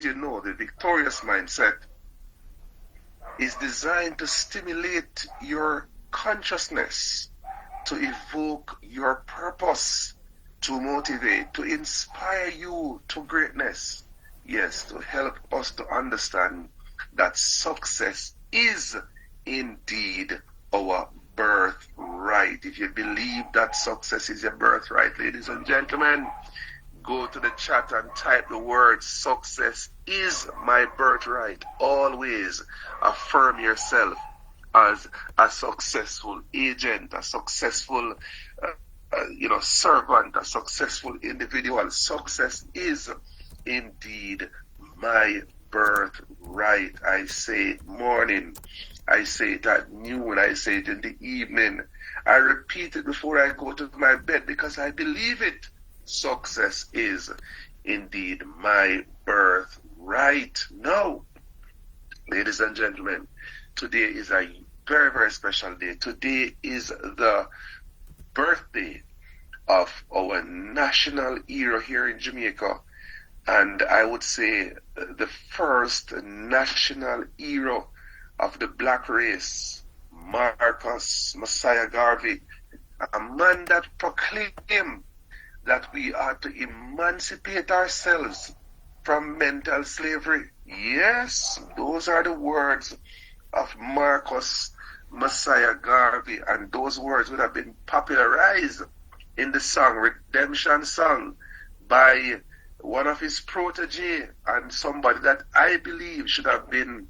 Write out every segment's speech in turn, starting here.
You know, the victorious mindset is designed to stimulate your consciousness, to evoke your purpose, to motivate, to inspire you to greatness. Yes, to help us to understand that success is indeed our birthright. If you believe that success is your birthright, ladies and gentlemen, go to the chat and type the word success is my birthright. Always affirm yourself as a successful agent, a successful servant, a successful individual. Success is indeed my birthright. I say it morning, I say it at noon, I say it in the evening. I repeat it before I go to my bed because I believe it. Success is indeed my birthright. No, ladies and gentlemen, today is a very, very special day. Today is the birthday of our national hero here in Jamaica. And I would say the first national hero of the black race, Marcus Messiah Garvey, a man that proclaimed that we are to emancipate ourselves from mental slavery. Yes, those are the words of Marcus Messiah Garvey, and those words would have been popularized in the song, Redemption Song, by one of his protege and somebody that I believe should have been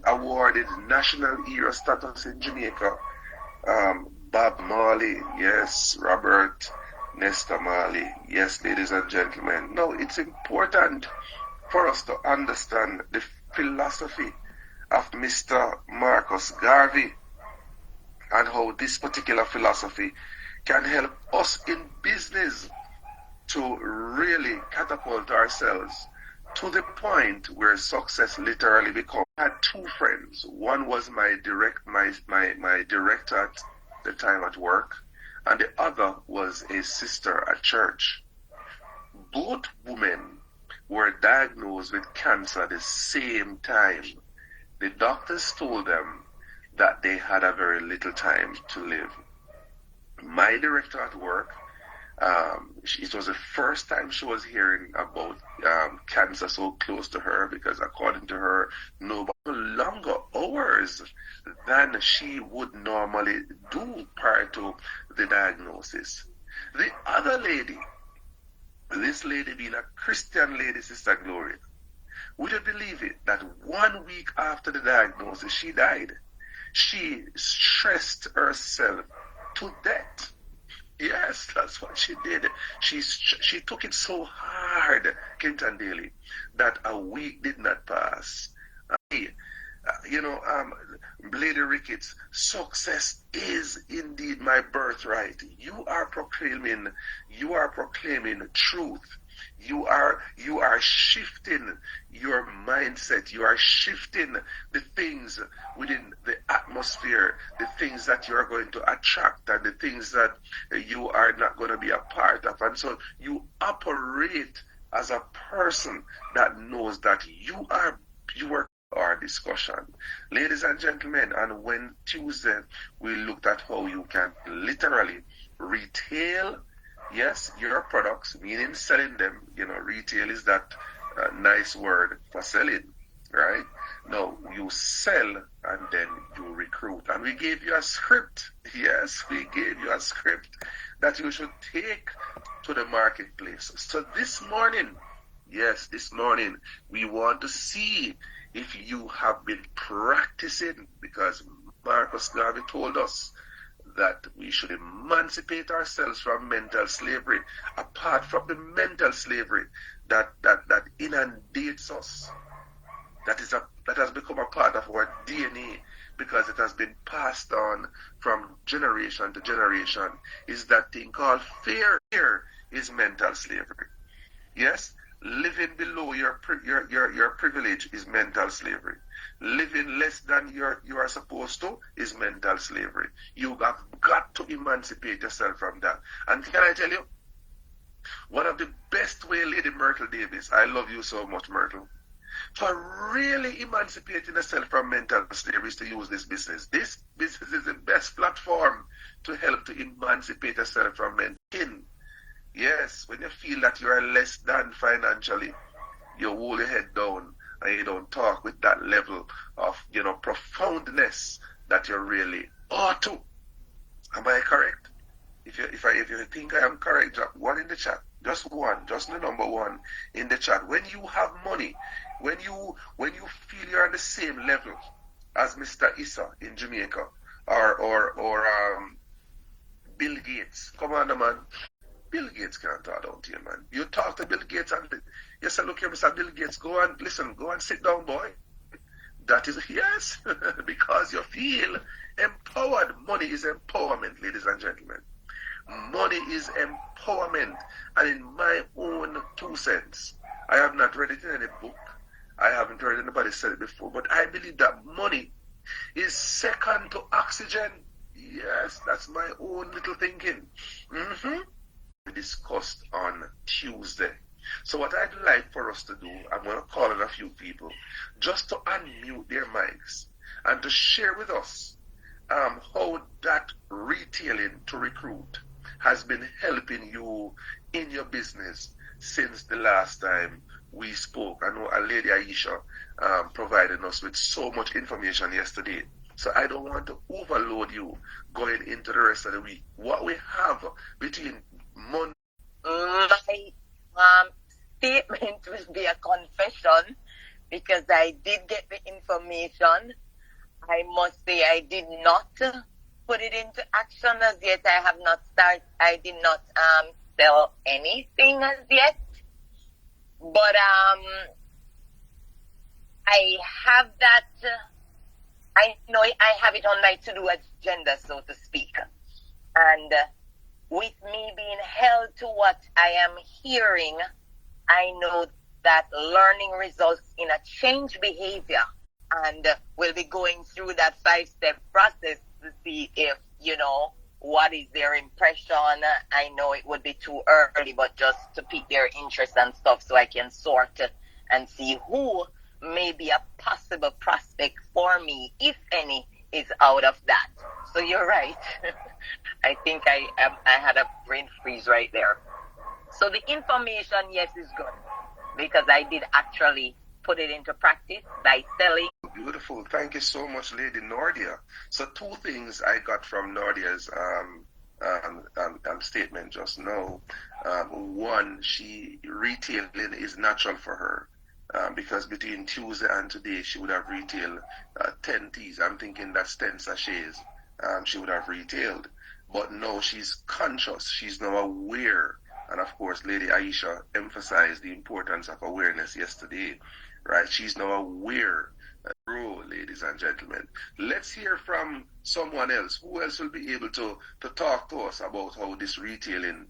awarded national hero status in Jamaica. Bob Marley, yes, Robert Nesta Marley, yes, ladies and gentlemen. Now, it's important for us to understand the philosophy of Mr. Marcus Garvey and how this particular philosophy can help us in business to really catapult ourselves to the point where success literally becomes. I had two friends. One was my director at the time at work, and the other was a sister at church. Both women were diagnosed with cancer at the same time. The doctors told them that they had a very little time to live. My director at work, it was the first time she was hearing about cancer so close to her, because according to her, no longer hours than she would normally do prior to the diagnosis. The other lady, this lady being a Christian lady, Sister Gloria, would you believe it that 1 week after the diagnosis she died? She stressed herself to death. Yes, that's what she did. She took it so hard, Clinton Daly, that a week did not pass. Lady Ricketts, success is indeed my birthright. You are proclaiming truth. You are shifting your mindset. You are shifting the things within the atmosphere, the things that you are going to attract, and the things that you are not going to be a part of. And so you operate as a person that knows that you are our discussion. Ladies and gentlemen, and when Tuesday we looked at how you can literally retail, yes, your products, meaning selling them. Retail is that nice word for selling, right? No, you sell and then you recruit. And we gave you a script. Yes, we gave you a script that you should take to the marketplace. So this morning, we want to see if you have been practicing, because Marcus Garvey told us that we should emancipate ourselves from mental slavery, apart from the mental slavery that inundates us, that has become a part of our DNA, because it has been passed on from generation to generation, is that thing called fear. Fear is mental slavery. Yes? Living below your privilege is mental slavery. Living less than you are supposed to is mental slavery. You have got to emancipate yourself from that. And can I tell you, One of the best way, Lady Myrtle Davis, I love you so much, Myrtle, for really emancipating yourself from mental slavery is to use this business. This business is the best platform to help to emancipate yourself from mental. Yes, when you feel that you are less than financially, you hold your head down and you don't talk with that level of, profoundness that you really ought to. Am I correct? If you think I am correct, drop one in the chat. Just one, just the number one in the chat. When you have money, when you feel you're on the same level as Mr. Issa in Jamaica or Bill Gates. Come on, man. Bill Gates can't talk down to you, man. You talk to Bill Gates and you say, look here, Mr. Bill Gates, go and sit down, boy. That is, yes, because you feel empowered. Money is empowerment, ladies and gentlemen. Money is empowerment. And in my own 2 cents, I have not read it in any book. I haven't heard anybody say it before, but I believe that money is second to oxygen. Yes, that's my own little thinking. We discussed on Tuesday. So what I'd like for us to do, I'm going to call on a few people just to unmute their mics and to share with us how that retailing to recruit has been helping you in your business since the last time we spoke. I know a lady Aisha provided us with so much information yesterday. So I don't want to overload you going into the rest of the week. What we have between Monday. My statement will be a confession because I did get the information. I must say I did not put it into action as yet. I did not sell anything as yet. But I have that, I know I have it on my to-do agenda, so to speak. And with me being held to what I am hearing, I know that learning results in a change behavior. And we'll be going through that 5-step process to see if, what is their impression. I know it would be too early, but just to pique their interest and stuff so I can sort and see who may be a possible prospect for me, if any, is out of that. So you're right. I think I had a brain freeze right there. So the information, yes, is good because I did actually put it into practice by selling. Beautiful. Thank you so much, Lady Nordia. So 2 things I got from Nordia's statement just now. One, retailing is natural for her. Because between Tuesday and today, she would have retailed 10 teas. I'm thinking that's 10 sachets she would have retailed. But no, she's conscious. She's now aware. And of course, Lady Aisha emphasized the importance of awareness yesterday. Right? She's now aware. Ladies and gentlemen, let's hear from someone else. Who else will be able to talk to us about how this retailing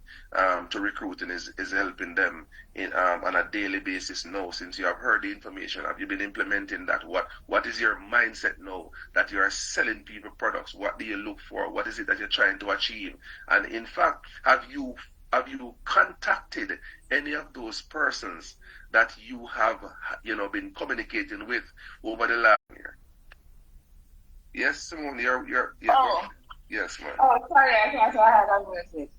to recruiting is helping them on a daily basis now? Since you have heard the information, have you been implementing that? What is your mindset now that you are selling people products? What do you look for? What is it that you're trying to achieve? And in fact, have you contacted any of those persons that you have been communicating with over the last year? Yes, Simone, you're yes, ma'am. Oh, sorry, I thought I had a message.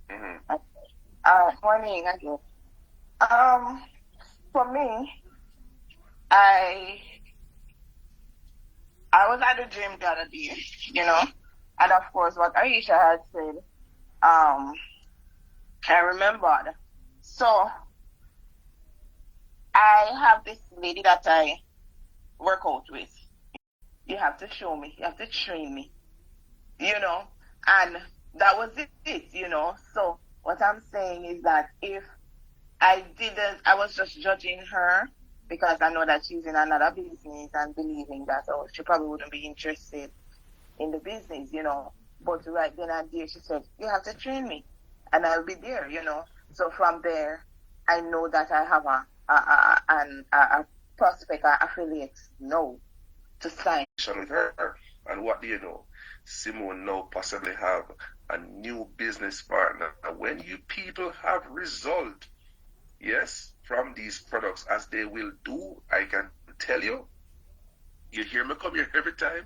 Morning again. For me, I was at the gym the other day, and of course what Aisha had said, I remembered. So I have this lady that I work out with. You have to show me, you have to train me, and that was it, So what I'm saying is that if I was just judging her because I know that she's in another business and believing that, she probably wouldn't be interested in the business, But right then and there, she said, you have to train me and I'll be there, So from there, I know that I have a prospect, affiliate, to sign. With her, and what do you know? Simone now possibly have a new business partner. And when you people have result, yes, from these products, as they will do, I can tell you, you hear me come here every time,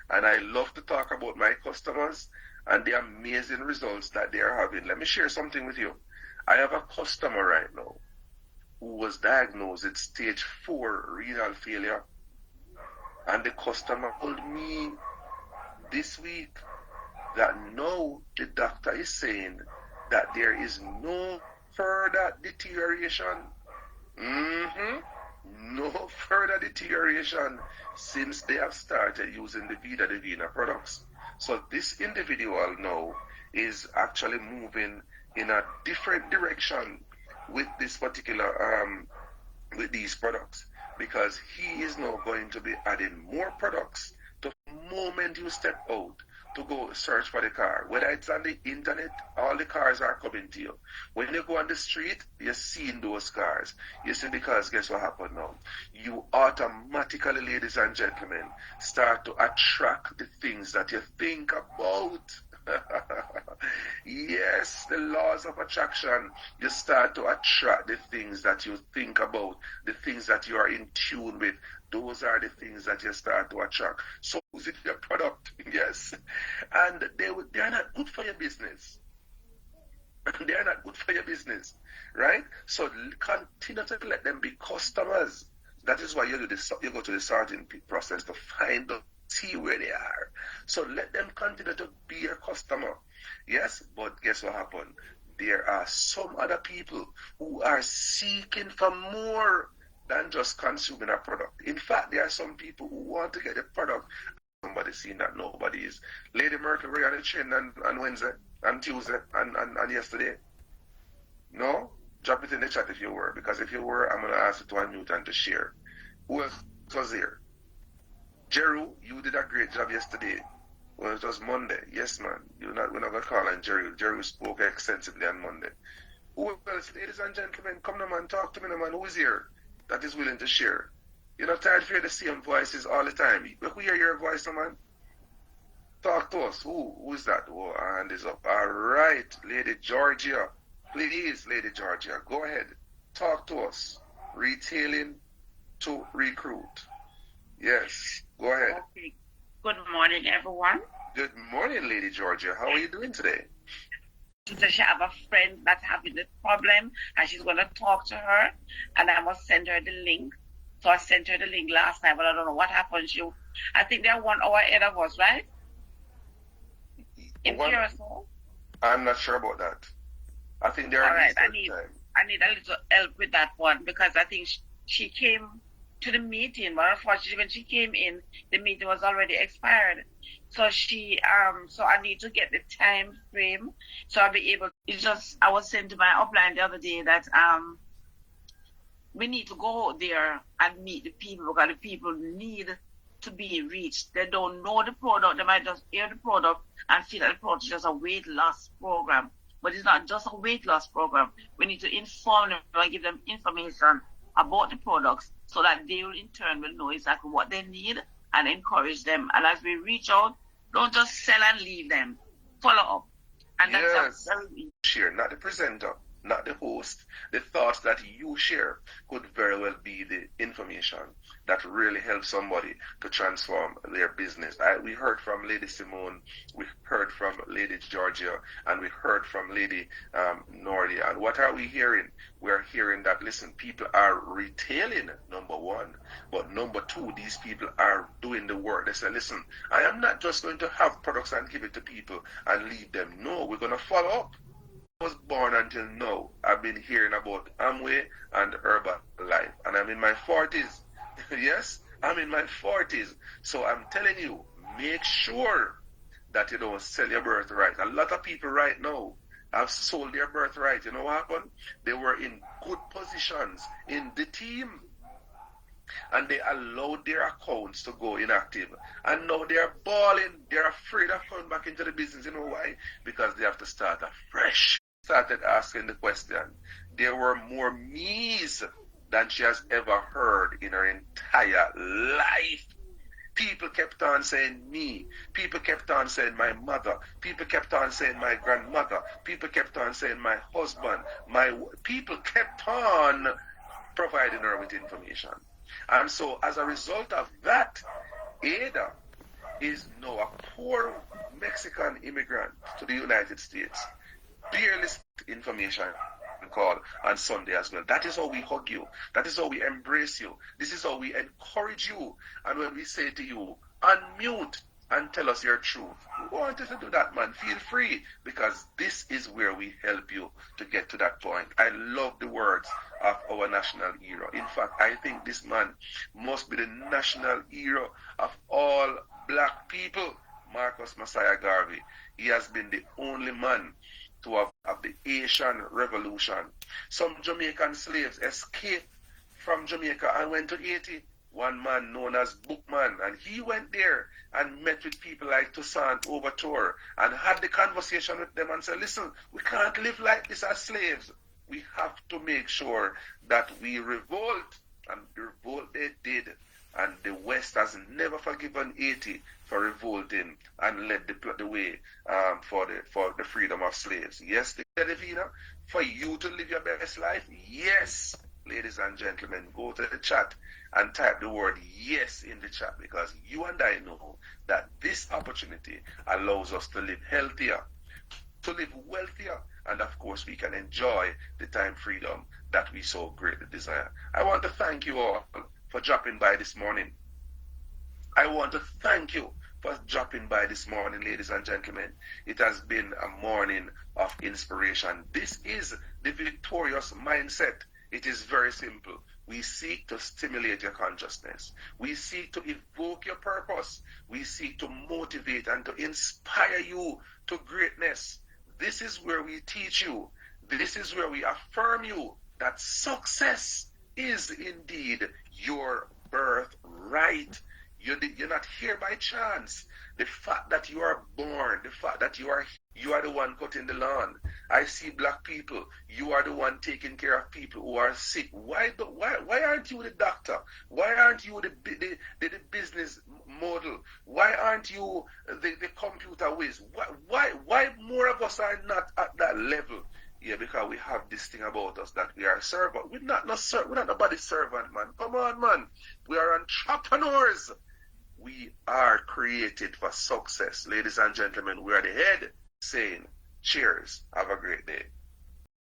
and I love to talk about my customers and the amazing results that they are having. Let me share something with you. I have a customer right now who was diagnosed with stage 4 renal failure, and the customer told me this week that now the doctor is saying that there is no further deterioration. No further deterioration since they have started using the Vida Divina products. So this individual now is actually moving in a different direction with this particular with these products, because he is now going to be adding more products the moment you step out to go search for the car. Whether it's on the internet, all the cars are coming to you. When you go on the street, you're seeing those cars. You see, because guess what happened now? You automatically, ladies and gentlemen, start to attract the things that you think about. Yes, the laws of attraction. You start to attract the things that you think about, the things that you are in tune with. Those are the things that you start to attract. So is it your product? Yes. And they are not good for your business. They are not good for your business, right? So continue to let them be customers. That is why you go to the sorting process to find out, see where they are. So let them continue to be your customer. Yes, but guess what happened? There are some other people who are seeking for more than just consuming a product. In fact, there are some people who want to get the product. Somebody seen that nobody is. Lady Myrtle were on the train on Wednesday, and Tuesday, and yesterday. No? Drop it in the chat if you were, because if you were, I'm going to ask you to unmute and to share. Who else was there? Jeru, you did a great job yesterday. Well, it was Monday. Yes, man. We're not going to call on Jeru. Jeru spoke extensively on Monday. Who else? Ladies and gentlemen, come now, man. Talk to me now, man. Who is here that is willing to share? You're not tired of hearing the same voices all the time. We hear your voice, man. Talk to us. Who is that? Oh, our hand is up. All right, Lady Georgia. Please, Lady Georgia, go ahead. Talk to us. Retailing to recruit. Yes, go ahead. Okay. Good morning, everyone. Good morning, Lady Georgia. How are you doing today? She said she have a friend that's having this problem, and she's going to talk to her, and I must send her the link. So I sent her the link last night, but I don't know what happened. I think they're 1 hour ahead of us, right? In Curacao? I'm not sure about that. I think they're all right. I need a little help with that one, because I think she came to the meeting, but unfortunately when she came in, the meeting was already expired. So so I need to get the time frame, so I'll be able. I was saying to my upline the other day that we need to go there and meet the people, because the people need to be reached. They don't know the product. They might just hear the product and feel that the product is just a weight loss program. But it's not just a weight loss program. We need to inform them and give them information about the products, so that they will in turn will know exactly what they need and encourage them. And as we reach out, don't just sell and leave them. Follow up. And yes. That's share, not the presenter, not the host. The thoughts that you share could very well be the information that really helps somebody to transform their business. We heard from Lady Simone, we heard from Lady Georgia, and we heard from Lady Nordia. And what are we hearing? We're hearing that, listen, people are retailing, number one, but number two, these people are doing the work. They say, listen, I am not just going to have products and give it to people and leave them. No, we're going to follow up. I was born until now. I've been hearing about Amway and Herbalife, and I'm in my 40s. Yes, I'm in my 40s. So I'm telling you, make sure that you don't sell your birthright. A lot of people right now have sold their birthright. You know what happened? They were in good positions in the team, and they allowed their accounts to go inactive. And now they're balling. They're afraid of coming back into the business. You know why? Because they have to start afresh. Started asking the question. There were more me's than she has ever heard in her entire life. People kept on saying me. People kept on saying my mother. People kept on saying my grandmother. People kept on saying my husband. People kept on providing her with information. And so as a result of that, Ada is now a poor Mexican immigrant to the United States. Barely information call on Sunday as well. That is how we hug you. That is how we embrace you. This is how we encourage you. And when we say to you, unmute and tell us your truth. We want you to do that, man. Feel free, because this is where we help you to get to that point. I love the words of our national hero. In fact, I think this man must be the national hero of all black people, Marcus Messiah Garvey. He has been the only man to have the Haitian Revolution. Some Jamaican slaves escaped from Jamaica and went to Haiti. One man known as Bookman, and he went there and met with people like Toussaint Louverture and had the conversation with them and said, listen, we can't live like this as slaves. We have to make sure that we revolt. And the revolt they did. And the West has never forgiven Haiti for revolting and led the way for the freedom of slaves. Yes, Televina, for you to live your best life? Yes, ladies and gentlemen, go to the chat and type the word yes in the chat, because you and I know that this opportunity allows us to live healthier, to live wealthier, and of course we can enjoy the time freedom that we so greatly desire. I want to thank you all for dropping by this morning. I want to thank you for dropping by this morning, ladies and gentlemen. It has been a morning of inspiration. This is the victorious mindset. It is very simple. We seek to stimulate your consciousness. We seek to evoke your purpose. We seek to motivate and to inspire you to greatness. This is where we teach you. This is where we affirm you that success is indeed your birthright. You're not here by chance. The fact that you are born, the fact that you are the one cutting the lawn. I see black people. You are the one taking care of people who are sick. Why aren't you the doctor? Why aren't you the business model? Why aren't you the computer whiz? Why more of us are not at that level? Yeah, because we have this thing about us that we are servant. We're not nobody's servant, man. Come on, man. We are entrepreneurs. We are created for success. Ladies and gentlemen, we are the head saying cheers. Have a great day.